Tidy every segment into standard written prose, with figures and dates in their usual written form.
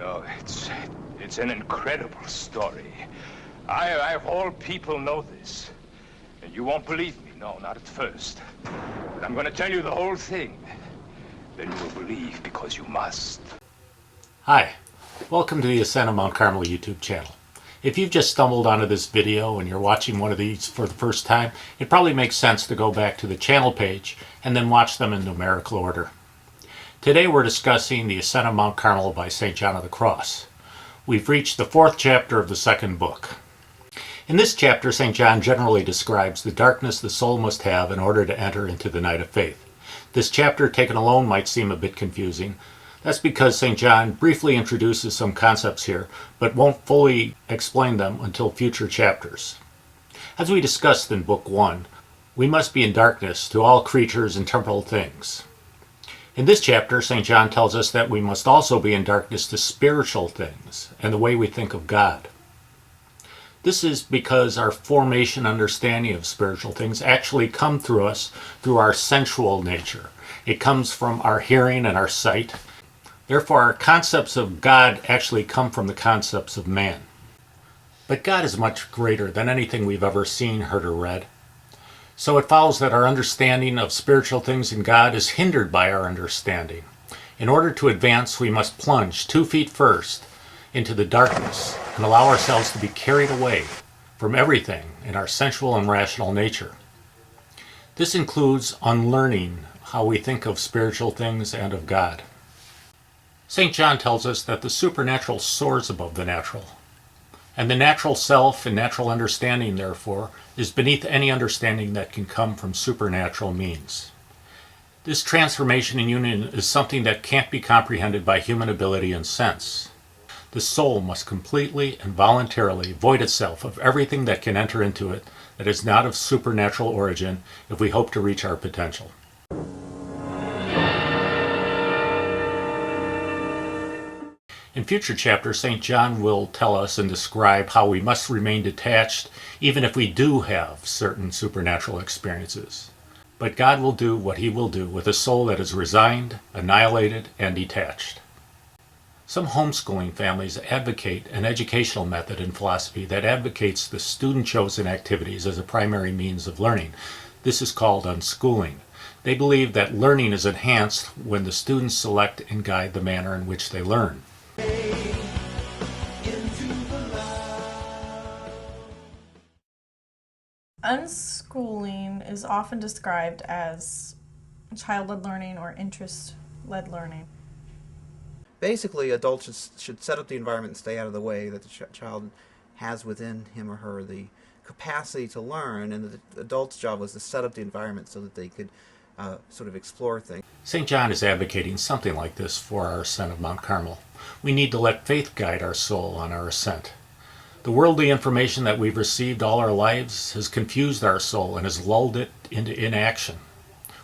No, it's an incredible story. I of all people know this. And you won't believe me. No, not at first. But I'm going to tell you the whole thing. Then you will believe because you must. Hi, welcome to the Ascent of Mount Carmel YouTube channel. If you've just stumbled onto this video and you're watching one of these for the first time, it probably makes sense to go back to the channel page and then watch them in numerical order. Today we're discussing the Ascent of Mount Carmel by St. John of the Cross. We've reached the 4th chapter of the 2nd book. In this chapter, St. John generally describes the darkness the soul must have in order to enter into the night of faith. This chapter, taken alone, might seem a bit confusing. That's because St. John briefly introduces some concepts here, but won't fully explain them until future chapters. As we discussed in Book 1, we must be in darkness to all creatures and temporal things. In this chapter, St. John tells us that we must also be in darkness to spiritual things and the way we think of God. This is because our formation understanding of spiritual things actually come through us through our sensual nature. It comes from our hearing and our sight. Therefore, our concepts of God actually come from the concepts of man. But God is much greater than anything we've ever seen, heard, or read. So it follows that our understanding of spiritual things in God is hindered by our understanding. In order to advance, we must plunge 2 feet first into the darkness and allow ourselves to be carried away from everything in our sensual and rational nature. This includes unlearning how we think of spiritual things and of God. St. John tells us that the supernatural soars above the natural, and the natural self and natural understanding, therefore, is beneath any understanding that can come from supernatural means. This transformation and union is something that can't be comprehended by human ability and sense. The soul must completely and voluntarily void itself of everything that can enter into it that is not of supernatural origin if we hope to reach our potential. In future chapters, St. John will tell us and describe how we must remain detached even if we do have certain supernatural experiences. But God will do what He will do with a soul that is resigned, annihilated, and detached. Some homeschooling families advocate an educational method in philosophy that advocates the student-chosen activities as a primary means of learning. This is called unschooling. They believe that learning is enhanced when the students select and guide the manner in which they learn. Unschooling is often described as child-led learning or interest-led learning. Basically, adults should set up the environment and stay out of the way, that the child has within him or her the capacity to learn, and the adult's job was to set up the environment so that they could sort of explore things. St. John is advocating something like this for our ascent of Mount Carmel. We need to let faith guide our soul on our ascent. The worldly information that we've received all our lives has confused our soul and has lulled it into inaction.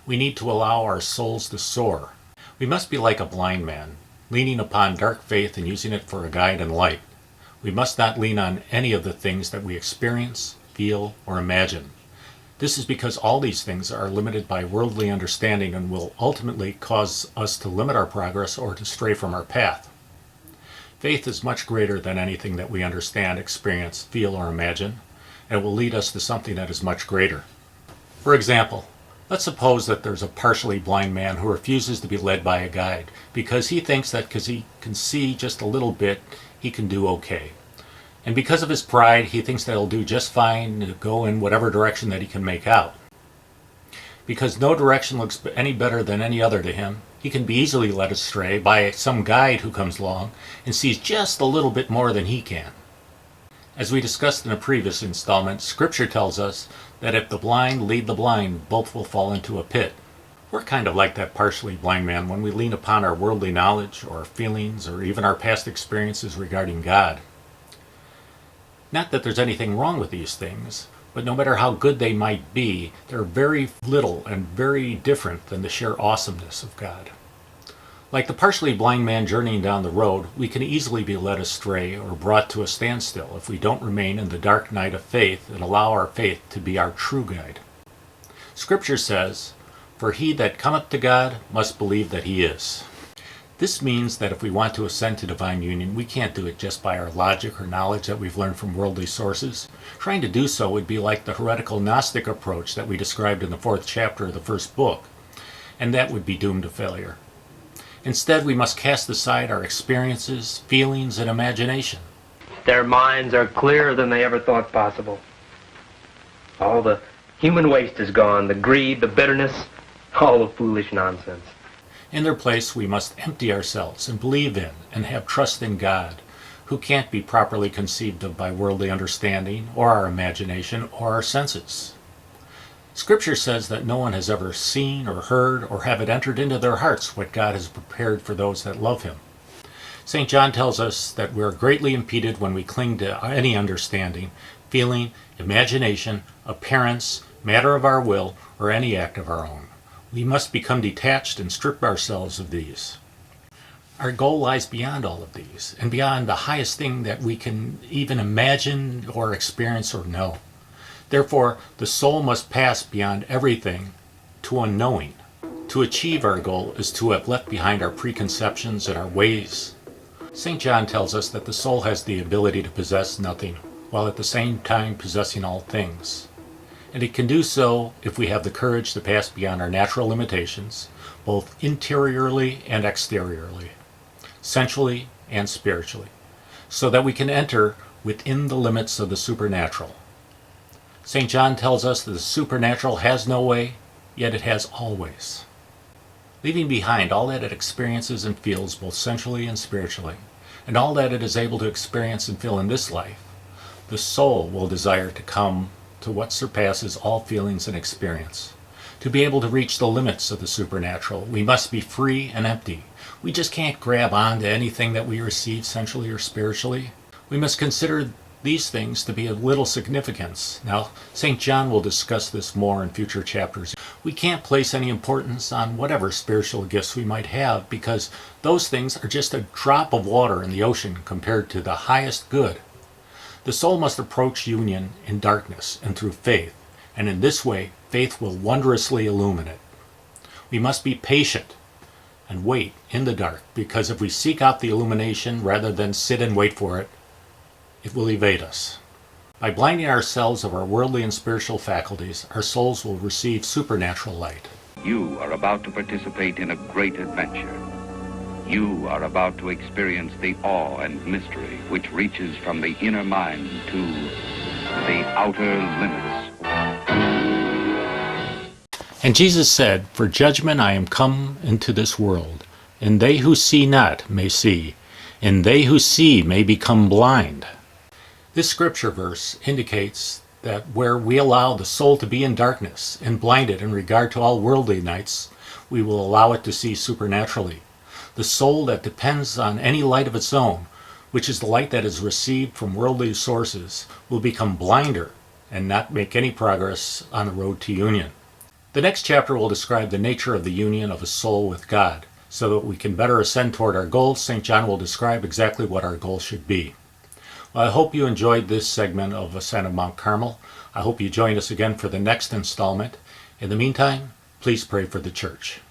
We need to allow our souls to soar. We must be like a blind man, leaning upon dark faith and using it for a guide and light. We must not lean on any of the things that we experience, feel, or imagine. This is because all these things are limited by worldly understanding and will ultimately cause us to limit our progress or to stray from our path. Faith is much greater than anything that we understand, experience, feel, or imagine, and it will lead us to something that is much greater. For example, let's suppose that there's a partially blind man who refuses to be led by a guide because he thinks that because he can see just a little bit, he can do okay. And because of his pride, he thinks that he'll do just fine to go in whatever direction that he can make out. Because no direction looks any better than any other to him, he can be easily led astray by some guide who comes along and sees just a little bit more than he can. As we discussed in a previous installment, Scripture tells us that if the blind lead the blind, both will fall into a pit. We're kind of like that partially blind man when we lean upon our worldly knowledge or feelings or even our past experiences regarding God. Not that there's anything wrong with these things, but no matter how good they might be, they're very little and very different than the sheer awesomeness of God. Like the partially blind man journeying down the road, we can easily be led astray or brought to a standstill if we don't remain in the dark night of faith and allow our faith to be our true guide. Scripture says, "For he that cometh to God must believe that he is." This means that if we want to ascend to divine union, we can't do it just by our logic or knowledge that we've learned from worldly sources. Trying to do so would be like the heretical Gnostic approach that we described in the 4th chapter of the 1st book, and that would be doomed to failure. Instead, we must cast aside our experiences, feelings, and imagination. Their minds are clearer than they ever thought possible. All the human waste is gone, the greed, the bitterness, all the foolish nonsense. In their place, we must empty ourselves and believe in and have trust in God, who can't be properly conceived of by worldly understanding or our imagination or our senses. Scripture says that no one has ever seen or heard or have it entered into their hearts what God has prepared for those that love him. St. John tells us that we are greatly impeded when we cling to any understanding, feeling, imagination, appearance, matter of our will, or any act of our own. We must become detached and strip ourselves of these. Our goal lies beyond all of these, and beyond the highest thing that we can even imagine or experience or know. Therefore, the soul must pass beyond everything to unknowing. To achieve our goal is to have left behind our preconceptions and our ways. St. John tells us that the soul has the ability to possess nothing, while at the same time possessing all things. And it can do so if we have the courage to pass beyond our natural limitations, both interiorly and exteriorly, sensually and spiritually, so that we can enter within the limits of the supernatural. St. John tells us that the supernatural has no way, yet it has always. Leaving behind all that it experiences and feels both sensually and spiritually, and all that it is able to experience and feel in this life, the soul will desire to come to what surpasses all feelings and experience. To be able to reach the limits of the supernatural, we must be free and empty. We just can't grab on to anything that we receive sensually or spiritually. We must consider these things to be of little significance. Now, St. John will discuss this more in future chapters. We can't place any importance on whatever spiritual gifts we might have, because those things are just a drop of water in the ocean compared to the highest good. The soul must approach union in darkness and through faith, and in this way, faith will wondrously illumine it. We must be patient and wait in the dark, because if we seek out the illumination rather than sit and wait for it, it will evade us. By blinding ourselves of our worldly and spiritual faculties, our souls will receive supernatural light. You are about to participate in a great adventure. You are about to experience the awe and mystery which reaches from the inner mind to the outer limits. And Jesus said, "For judgment I am come into this world, and they who see not may see, and they who see may become blind." This scripture verse indicates that where we allow the soul to be in darkness and blinded in regard to all worldly nights, we will allow it to see supernaturally. The soul that depends on any light of its own, which is the light that is received from worldly sources, will become blinder and not make any progress on the road to union. The next chapter will describe the nature of the union of a soul with God. So that we can better ascend toward our goals, St. John will describe exactly what our goal should be. Well, I hope you enjoyed this segment of Ascent of Mount Carmel. I hope you join us again for the next installment. In the meantime, please pray for the church.